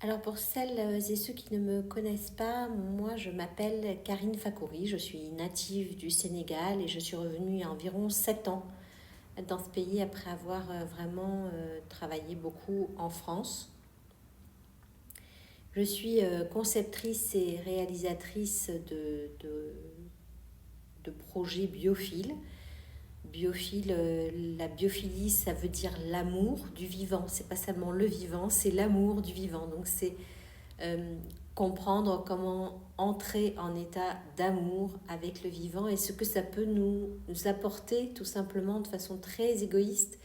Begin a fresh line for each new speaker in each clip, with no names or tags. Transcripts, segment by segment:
Alors pour celles et ceux qui ne me connaissent pas, moi je m'appelle Karine Fakouri, je suis native du Sénégal et je suis revenue il y a environ 7 ans dans ce pays après avoir vraiment travaillé beaucoup en France. Je suis conceptrice et réalisatrice de projets biophiles. La biophilie, ça veut dire l'amour du vivant. C'est pas seulement le vivant, c'est l'amour du vivant. Donc c'est euh, comprendre comment entrer en état d'amour avec le vivant et ce que ça peut nous apporter tout simplement de façon très égoïste.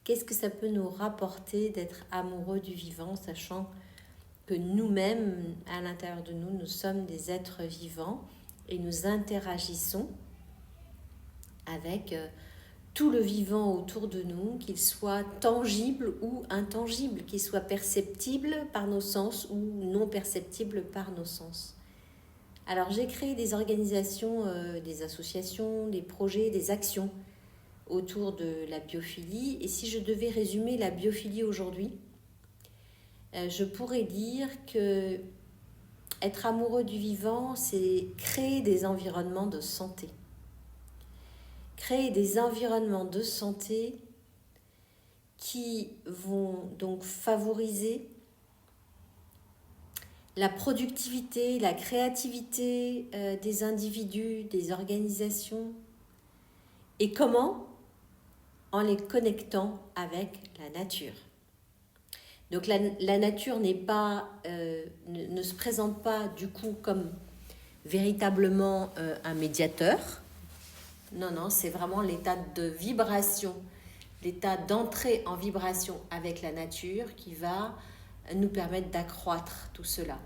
Qu'est-ce que ça peut nous rapporter d'être amoureux du vivant, sachant que nous-mêmes, à l'intérieur de nous, nous sommes des êtres vivants et nous interagissons avec tout le vivant autour de nous, qu'il soit tangible ou intangible, qu'il soit perceptible par nos sens ou non perceptible par nos sens. Alors j'ai créé des organisations, des associations, des projets, des actions autour de la biophilie. Et si je devais résumer la biophilie aujourd'hui, je pourrais dire que être amoureux du vivant, c'est créer des environnements de santé. Créer des environnements de santé qui vont donc favoriser la productivité, la créativité des individus, des organisations. Et comment? En les connectant avec la nature. Donc la nature n'est pas, ne se présente pas du coup comme véritablement un médiateur. Non, non, c'est vraiment l'état de vibration, l'état d'entrée en vibration avec la nature qui va nous permettre d'accroître tout cela.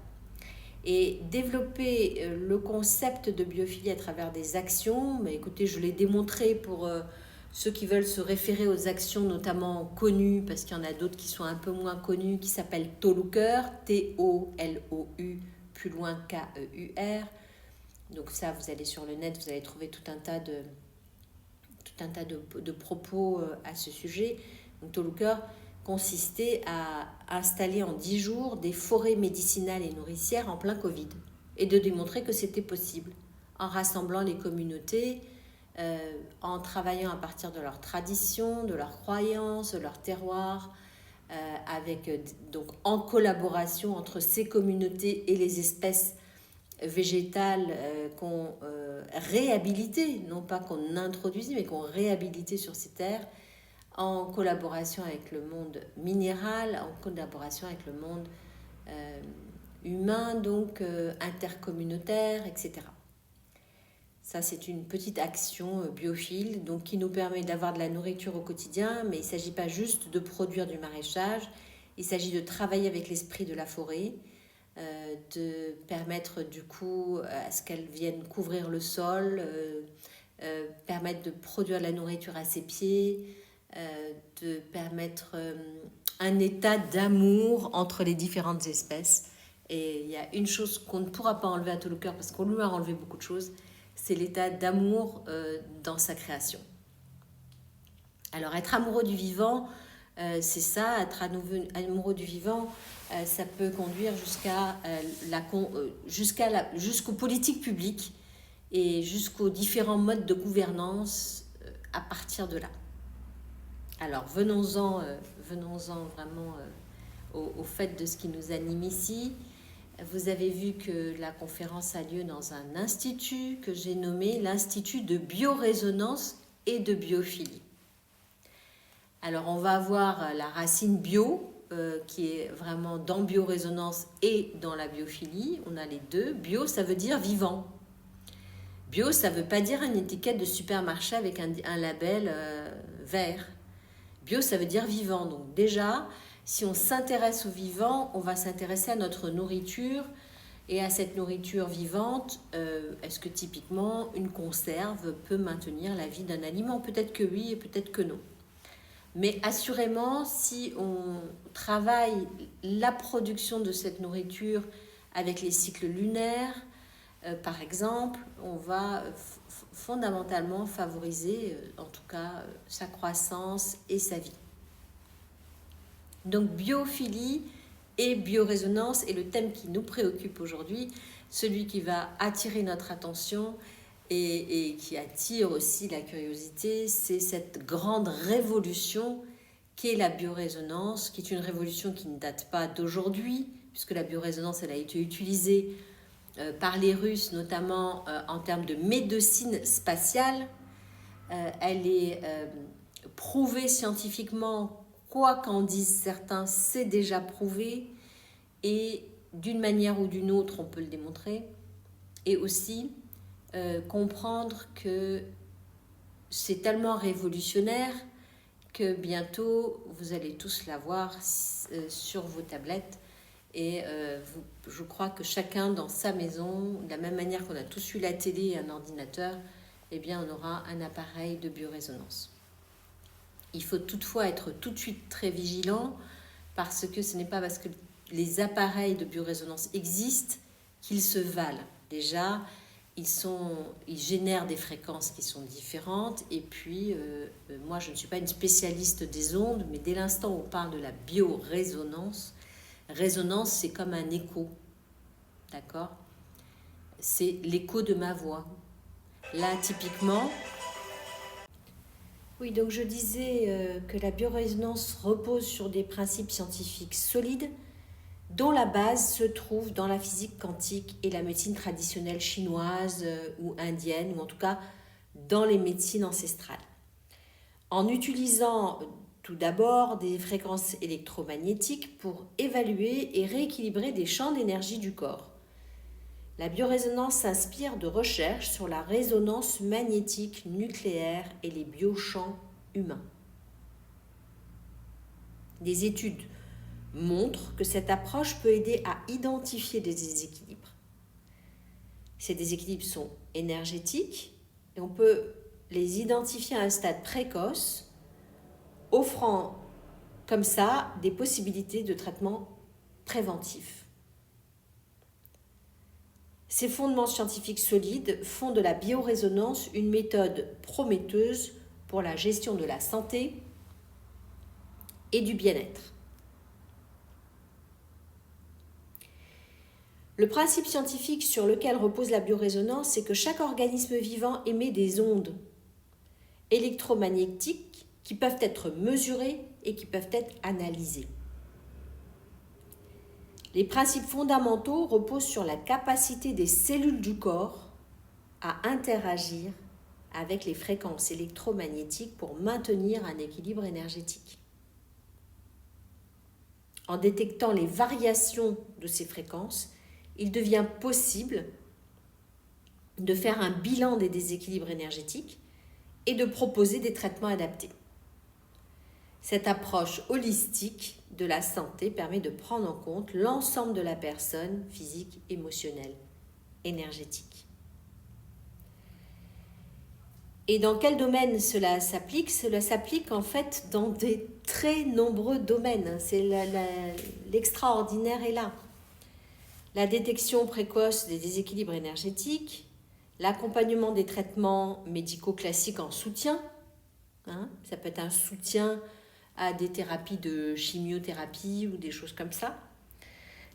Et développer le concept de biophilie à travers des actions, mais écoutez, je l'ai démontré pour ceux qui veulent se référer aux actions notamment connues, parce qu'il y en a d'autres qui sont un peu moins connues, qui s'appellent Tolouker, T-O-L-O-U, plus loin K-E-U-R. Donc ça, vous allez sur le net, vous allez trouver tout un tas de propos à ce sujet. Donc Tolouker consistait à installer en 10 jours des forêts médicinales et nourricières en plein Covid et de démontrer que c'était possible en rassemblant les communautés, en travaillant à partir de leurs traditions, de leurs croyances, de leur terroir, donc en collaboration entre ces communautés et les espèces végétales qu'on réhabilitait, non pas qu'on introduisait, mais qu'on réhabilitait sur ces terres, en collaboration avec le monde minéral, en collaboration avec le monde humain, donc intercommunautaire, etc. Ça, c'est une petite action biophile donc, qui nous permet d'avoir de la nourriture au quotidien, mais il ne s'agit pas juste de produire du maraîchage, il s'agit de travailler avec l'esprit de la forêt, de permettre du coup à ce qu'elle vienne couvrir le sol, permettre de produire de la nourriture à ses pieds, de permettre un état d'amour entre les différentes espèces. Et il y a une chose qu'on ne pourra pas enlever à Tolouker parce qu'on lui a enlevé beaucoup de choses, c'est l'état d'amour dans sa création. Alors être amoureux du vivant, c'est ça, être amoureux du vivant, ça peut conduire jusqu'aux politiques publiques et jusqu'aux différents modes de gouvernance à partir de là. Alors venons-en vraiment au fait de ce qui nous anime ici. Vous avez vu que la conférence a lieu dans un institut que j'ai nommé l'Institut de biorésonance et de biophilie. Alors on va avoir la racine bio qui est vraiment dans biorésonance et dans la biophilie. On a les deux. Bio, ça veut dire vivant. Bio, ça ne veut pas dire une étiquette de supermarché avec un label vert. Bio, ça veut dire vivant. Donc déjà, si on s'intéresse au vivant, on va s'intéresser à notre nourriture et à cette nourriture vivante. Est-ce que typiquement une conserve peut maintenir la vie d'un aliment? Peut-être que oui et peut-être que non. Mais assurément, si on travaille la production de cette nourriture avec les cycles lunaires, par exemple, on va fondamentalement favoriser, en tout cas, sa croissance et sa vie. Donc biophilie et biorésonance est le thème qui nous préoccupe aujourd'hui, celui qui va attirer notre attention et qui attire aussi la curiosité. C'est cette grande révolution qu'est la biorésonance, qui est une révolution qui ne date pas d'aujourd'hui, puisque la biorésonance, elle a été utilisée par les Russes, notamment en termes de médecine spatiale. Elle est prouvée scientifiquement, quoi qu'en disent certains, c'est déjà prouvé, et d'une manière ou d'une autre, on peut le démontrer, et aussi comprendre que c'est tellement révolutionnaire que bientôt, vous allez tous la voir sur vos tablettes. Et je crois que chacun dans sa maison, de la même manière qu'on a tous eu la télé et un ordinateur, eh bien, on aura un appareil de biorésonance. Il faut toutefois être tout de suite très vigilant, parce que ce n'est pas parce que les appareils de biorésonance existent qu'ils se valent. Déjà, ils génèrent des fréquences qui sont différentes. Et puis, moi, je ne suis pas une spécialiste des ondes, mais dès l'instant où on parle de la biorésonance, résonance, c'est comme un écho, d'accord? C'est l'écho de ma voix. Là, typiquement, oui, donc je disais que la biorésonance repose sur des principes scientifiques solides, dont la base se trouve dans la physique quantique et la médecine traditionnelle chinoise ou indienne, ou en tout cas dans les médecines ancestrales. En utilisant tout d'abord des fréquences électromagnétiques pour évaluer et rééquilibrer des champs d'énergie du corps. La biorésonance s'inspire de recherches sur la résonance magnétique nucléaire et les biochamps humains. Des études montrent que cette approche peut aider à identifier des déséquilibres. Ces déséquilibres sont énergétiques et on peut les identifier à un stade précoce, offrant comme ça des possibilités de traitement préventif. Ces fondements scientifiques solides font de la biorésonance une méthode prometteuse pour la gestion de la santé et du bien-être. Le principe scientifique sur lequel repose la biorésonance, c'est que chaque organisme vivant émet des ondes électromagnétiques qui peuvent être mesurées et qui peuvent être analysées. Les principes fondamentaux reposent sur la capacité des cellules du corps à interagir avec les fréquences électromagnétiques pour maintenir un équilibre énergétique. En détectant les variations de ces fréquences, il devient possible de faire un bilan des déséquilibres énergétiques et de proposer des traitements adaptés. Cette approche holistique de la santé permet de prendre en compte l'ensemble de la personne, physique, émotionnelle, énergétique. Et dans quel domaine cela s'applique? Cela s'applique en fait dans des très nombreux domaines. L'extraordinaire est là. La détection précoce des déséquilibres énergétiques, l'accompagnement des traitements médicaux classiques en soutien, ça peut être un soutien à des thérapies de chimiothérapie ou des choses comme ça.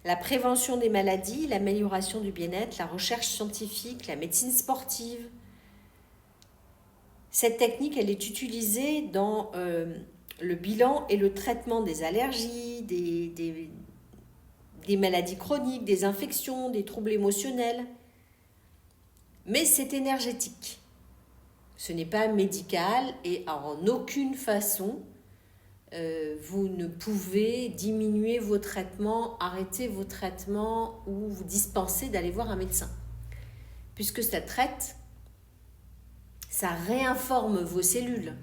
La prévention des maladies, l'amélioration du bien-être, la recherche scientifique, la médecine sportive. Cette technique, elle est utilisée dans le bilan et le traitement des allergies, des maladies chroniques, des infections, des troubles émotionnels. Mais c'est énergétique. Ce n'est pas médical et en aucune façon vous ne pouvez diminuer vos traitements, arrêter vos traitements ou vous dispenser d'aller voir un médecin. Puisque ça traite, ça réinforme vos cellules.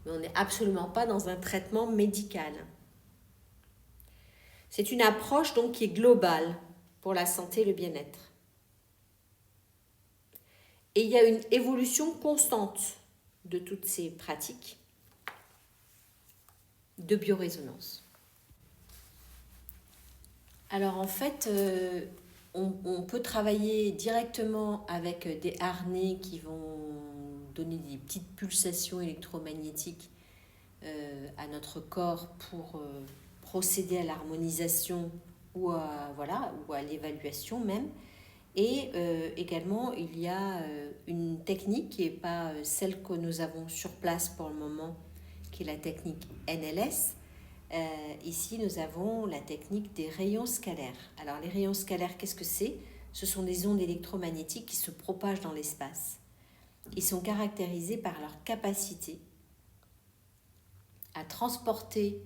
Mais on n'est absolument pas dans un traitement médical. C'est une approche donc qui est globale pour la santé et le bien-être. Et il y a une évolution constante de toutes ces pratiques de biorésonance. Alors en fait, on peut travailler directement avec des harnais qui vont donner des petites pulsations électromagnétiques à notre corps pour procéder à l'harmonisation ou à l'évaluation même. Et également, il y a une technique qui n'est pas celle que nous avons sur place pour le moment, qui est la technique NLS. Ici, nous avons la technique des rayons scalaires. Alors, les rayons scalaires, qu'est-ce que c'est ? Ce sont des ondes électromagnétiques qui se propagent dans l'espace. Ils sont caractérisés par leur capacité à transporter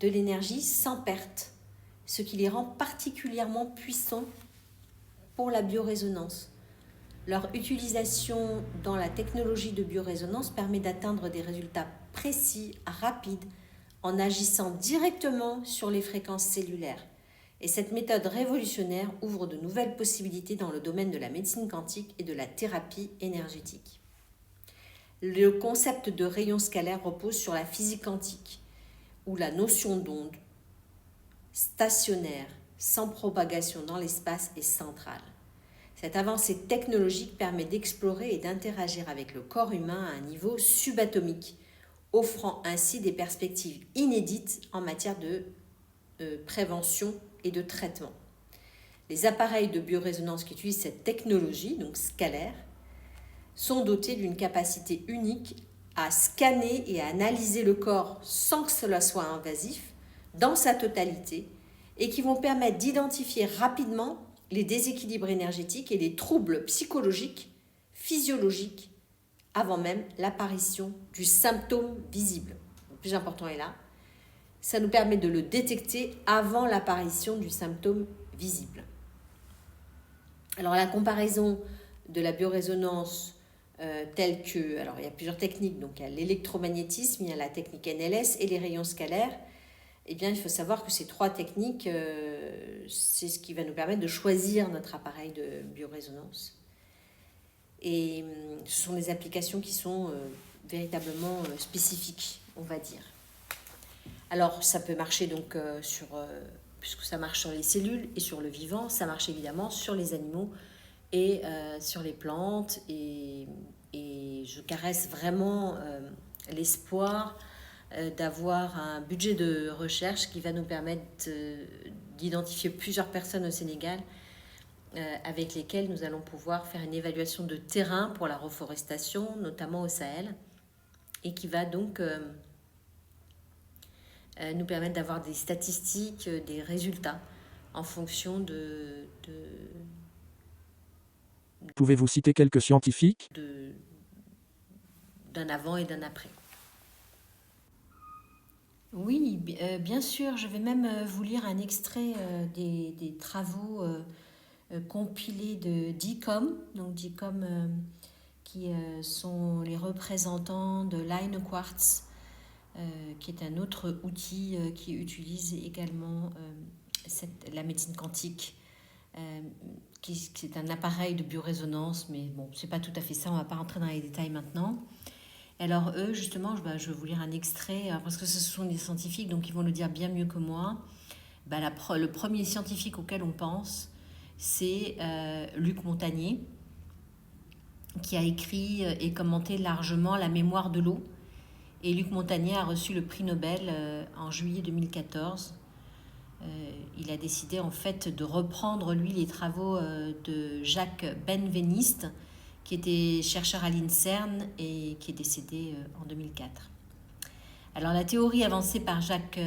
de l'énergie sans perte, ce qui les rend particulièrement puissants pour la biorésonance. Leur utilisation dans la technologie de biorésonance permet d'atteindre des résultats précis, rapides, en agissant directement sur les fréquences cellulaires. Et cette méthode révolutionnaire ouvre de nouvelles possibilités dans le domaine de la médecine quantique et de la thérapie énergétique. Le concept de rayon scalaire repose sur la physique quantique, où la notion d'onde stationnaire sans propagation dans l'espace est centrale. Cette avancée technologique permet d'explorer et d'interagir avec le corps humain à un niveau subatomique, offrant ainsi des perspectives inédites en matière de prévention et de traitement. Les appareils de biorésonance qui utilisent cette technologie, donc scalaire, sont dotés d'une capacité unique à scanner et à analyser le corps sans que cela soit invasif, dans sa totalité, et qui vont permettre d'identifier rapidement les déséquilibres énergétiques et les troubles psychologiques, physiologiques, avant même l'apparition du symptôme visible. Le plus important est là. Ça nous permet de le détecter avant l'apparition du symptôme visible. Alors la comparaison de la biorésonance telle que... Alors il y a plusieurs techniques, donc il y a l'électromagnétisme, il y a la technique NLS et les rayons scalaires. Eh bien, il faut savoir que ces trois techniques, c'est ce qui va nous permettre de choisir notre appareil de biorésonance. Et ce sont des applications qui sont véritablement spécifiques, on va dire. Alors, ça peut marcher donc puisque ça marche sur les cellules et sur le vivant, ça marche évidemment sur les animaux et sur les plantes. Et je caresse vraiment l'espoir d'avoir un budget de recherche qui va nous permettre d'identifier plusieurs personnes au Sénégal avec lesquelles nous allons pouvoir faire une évaluation de terrain pour la reforestation, notamment au Sahel, et qui va donc nous permettre d'avoir des statistiques, des résultats en fonction
Pouvez-vous citer quelques scientifiques ?
D'un avant et d'un après. Oui, bien sûr, je vais même vous lire un extrait des travaux compilés de DICOM, donc DICOM qui sont les représentants de Line Quartz, qui est un autre outil qui utilise également la médecine quantique, qui est un appareil de biorésonance, mais bon, c'est pas tout à fait ça, on va pas rentrer dans les détails maintenant. Alors eux, justement, je vais vous lire un extrait, parce que ce sont des scientifiques, donc ils vont le dire bien mieux que moi. Le premier scientifique auquel on pense, c'est Luc Montagnier, qui a écrit et commenté largement La mémoire de l'eau. Et Luc Montagnier a reçu le prix Nobel en juillet 2014. Il a décidé en fait de reprendre, lui, les travaux de Jacques Benveniste, qui était chercheur à l'INSERM et qui est décédé en 2004. Alors la théorie avancée par Jacques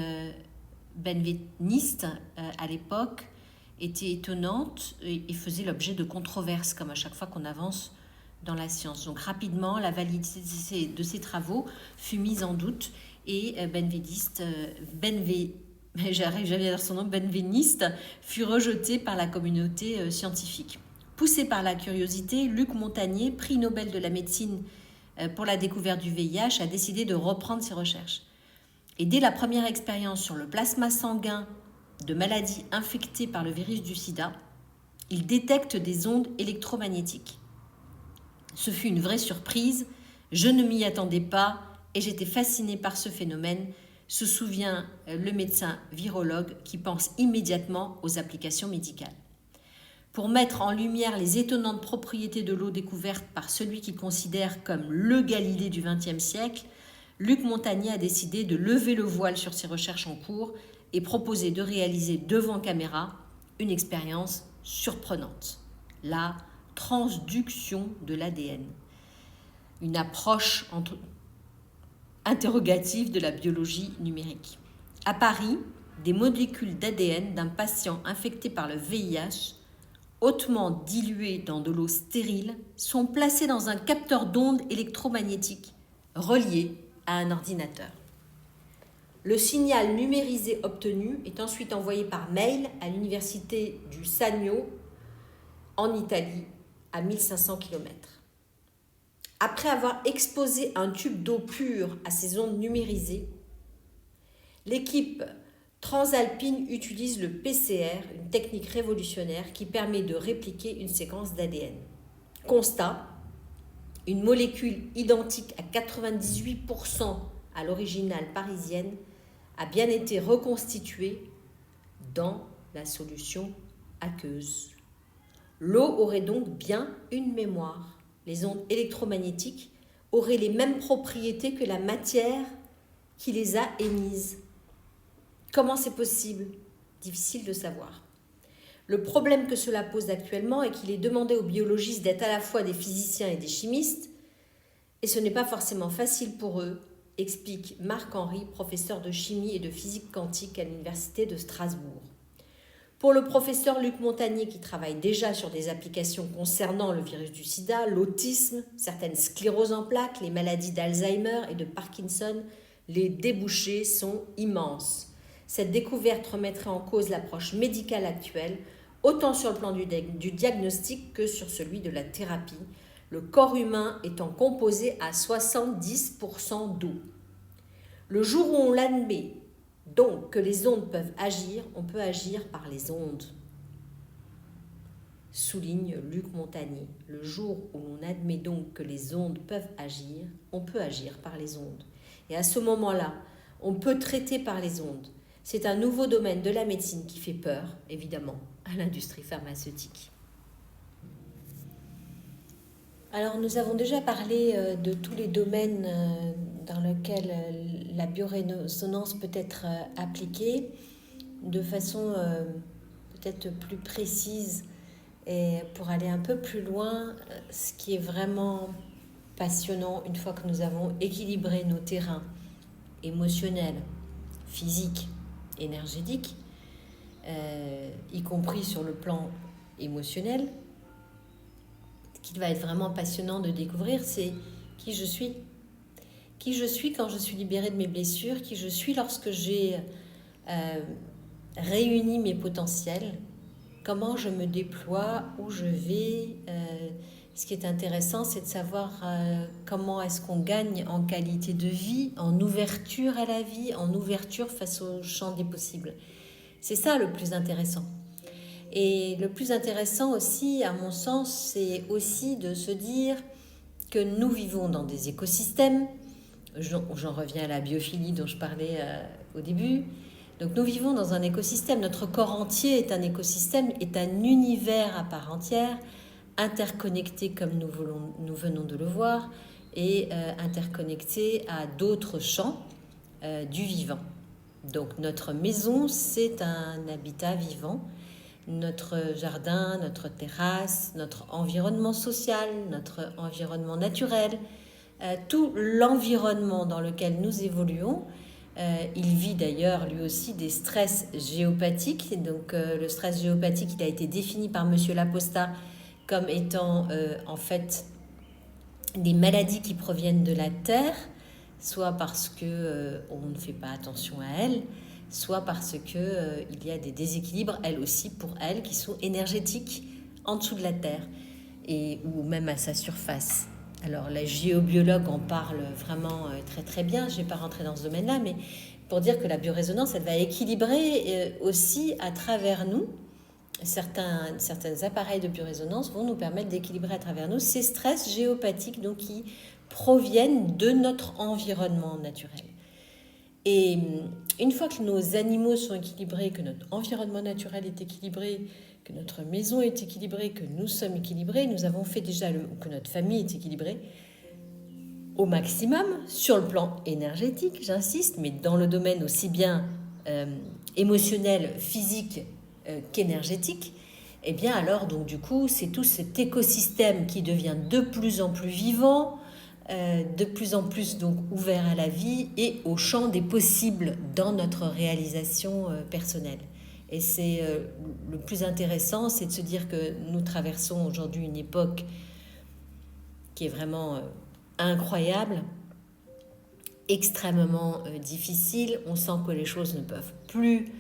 Benveniste à l'époque était étonnante et faisait l'objet de controverses, comme à chaque fois qu'on avance dans la science. Donc rapidement, la validité de ces travaux fut mise en doute et Benveniste fut rejeté par la communauté scientifique. Poussé par la curiosité, Luc Montagnier, prix Nobel de la médecine pour la découverte du VIH, a décidé de reprendre ses recherches. Et dès la première expérience sur le plasma sanguin de maladies infectées par le virus du sida, il détecte des ondes électromagnétiques. Ce fut une vraie surprise, je ne m'y attendais pas et j'étais fascinée par ce phénomène, se souvient le médecin virologue qui pense immédiatement aux applications médicales. Pour mettre en lumière les étonnantes propriétés de l'eau découvertes par celui qu'il considère comme le Galilée du XXe siècle, Luc Montagnier a décidé de lever le voile sur ses recherches en cours et proposé de réaliser devant caméra une expérience surprenante, la transduction de l'ADN, une approche interrogative de la biologie numérique. À Paris, des molécules d'ADN d'un patient infecté par le VIH, hautement diluées dans de l'eau stérile, sont placées dans un capteur d'ondes électromagnétiques relié à un ordinateur. Le signal numérisé obtenu est ensuite envoyé par mail à l'université du Sannio en Italie, à 1500 km. Après avoir exposé un tube d'eau pure à ces ondes numérisées, l'équipe transalpine utilise le PCR, une technique révolutionnaire qui permet de répliquer une séquence d'ADN. Constat, une molécule identique à 98% à l'originale parisienne a bien été reconstituée dans la solution aqueuse. L'eau aurait donc bien une mémoire. Les ondes électromagnétiques auraient les mêmes propriétés que la matière qui les a émises. Comment c'est possible ? Difficile de savoir. Le problème que cela pose actuellement est qu'il est demandé aux biologistes d'être à la fois des physiciens et des chimistes, et ce n'est pas forcément facile pour eux, explique Marc-Henri, professeur de chimie et de physique quantique à l'université de Strasbourg. Pour le professeur Luc Montagnier, qui travaille déjà sur des applications concernant le virus du sida, l'autisme, certaines scléroses en plaques, les maladies d'Alzheimer et de Parkinson, les débouchés sont immenses. Cette découverte remettrait en cause l'approche médicale actuelle, autant sur le plan du diagnostic que sur celui de la thérapie, le corps humain étant composé à 70% d'eau. Le jour où on l'admet donc que les ondes peuvent agir, on peut agir par les ondes, souligne Luc Montagnier. Le jour où l'on admet donc que les ondes peuvent agir, on peut agir par les ondes. Et à ce moment-là, on peut traiter par les ondes. C'est un nouveau domaine de la médecine qui fait peur, évidemment, à l'industrie pharmaceutique. Alors, nous avons déjà parlé de tous les domaines dans lesquels la biorésonance peut être appliquée de façon peut-être plus précise et pour aller un peu plus loin, ce qui est vraiment passionnant une fois que nous avons équilibré nos terrains émotionnels, physiques, énergétiques, y compris sur le plan émotionnel. Ce qui va être vraiment passionnant de découvrir, c'est qui je suis. Qui je suis quand je suis libérée de mes blessures, qui je suis lorsque j'ai réuni mes potentiels, comment je me déploie, où je vais. Ce qui est intéressant, c'est de savoir comment est-ce qu'on gagne en qualité de vie, en ouverture à la vie, en ouverture face au champ des possibles. C'est ça le plus intéressant. Et le plus intéressant aussi, à mon sens, c'est aussi de se dire que nous vivons dans des écosystèmes. J'en reviens à la biophilie dont je parlais au début. Donc nous vivons dans un écosystème. Notre corps entier est un écosystème, est un univers à part entière, interconnecté comme nous venons de le voir, et interconnecté à d'autres champs du vivant. Donc notre maison, c'est un habitat vivant. Notre jardin, notre terrasse, notre environnement social, notre environnement naturel, tout l'environnement dans lequel nous évoluons, il vit d'ailleurs lui aussi des stress géopathiques. Donc le stress géopathique, il a été défini par Monsieur Laposta comme étant en fait des maladies qui proviennent de la Terre, soit parce que on ne fait pas attention à elles, soit parce que il y a des déséquilibres, elles aussi pour elles, qui sont énergétiques en dessous de la Terre ou même à sa surface. Alors la géobiologue en parle vraiment très très bien, je ne vais pas rentrer dans ce domaine-là, mais pour dire que la biorésonance, elle va équilibrer aussi à travers nous, certains appareils de biorésonance vont nous permettre d'équilibrer à travers nous ces stress géopathiques donc, qui proviennent de notre environnement naturel. Et une fois que nos animaux sont équilibrés, que notre environnement naturel est équilibré, que notre maison est équilibrée, que nous sommes équilibrés, nous avons fait déjà que notre famille est équilibrée, au maximum sur le plan énergétique, j'insiste, mais dans le domaine aussi bien émotionnel, physique qu'énergétique, et bien alors donc du coup c'est tout cet écosystème qui devient de plus en plus vivant, de plus en plus donc ouvert à la vie et au champ des possibles dans notre réalisation personnelle. Et c'est le plus intéressant, c'est de se dire que nous traversons aujourd'hui une époque qui est vraiment incroyable, extrêmement difficile. On sent que les choses ne peuvent plus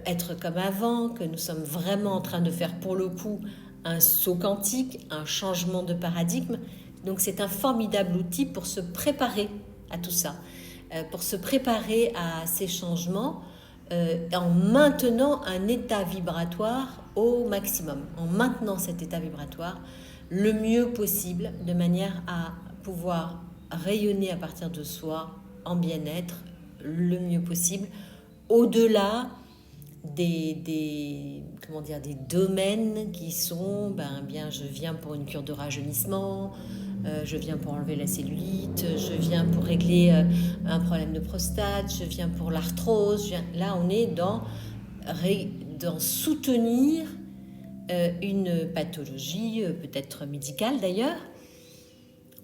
être comme avant, que nous sommes vraiment en train de faire pour le coup un saut quantique, un changement de paradigme. Donc c'est un formidable outil pour se préparer à tout ça, pour se préparer à ces changements en maintenant un état vibratoire au maximum, en maintenant cet état vibratoire le mieux possible, de manière à pouvoir rayonner à partir de soi en bien-être le mieux possible, au-delà des domaines qui sont, je viens pour une cure de rajeunissement, je viens pour enlever la cellulite, je viens pour régler un problème de prostate, je viens pour l'arthrose. Là, on est dans soutenir une pathologie, peut-être médicale d'ailleurs.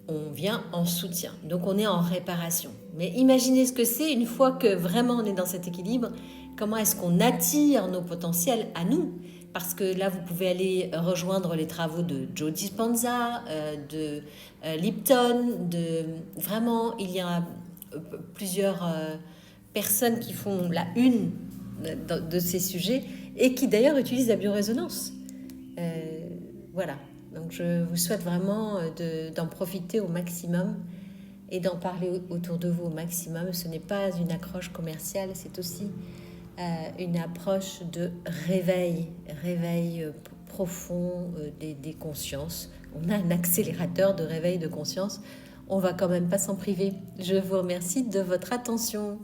On vient en soutien, donc on est en réparation. Mais imaginez ce que c'est une fois que vraiment on est dans cet équilibre. Comment est-ce qu'on attire nos potentiels à nous? Parce que là, vous pouvez aller rejoindre les travaux de Joe Dispenza, de Lipton, vraiment, il y a plusieurs personnes qui font la une de ces sujets et qui d'ailleurs utilisent la biorésonance. Voilà, donc je vous souhaite vraiment d'en profiter au maximum et d'en parler autour de vous au maximum. Ce n'est pas une accroche commerciale, c'est aussi une approche de réveil profond des consciences. On a un accélérateur de réveil de conscience. On va quand même pas s'en priver. Je vous remercie de votre attention.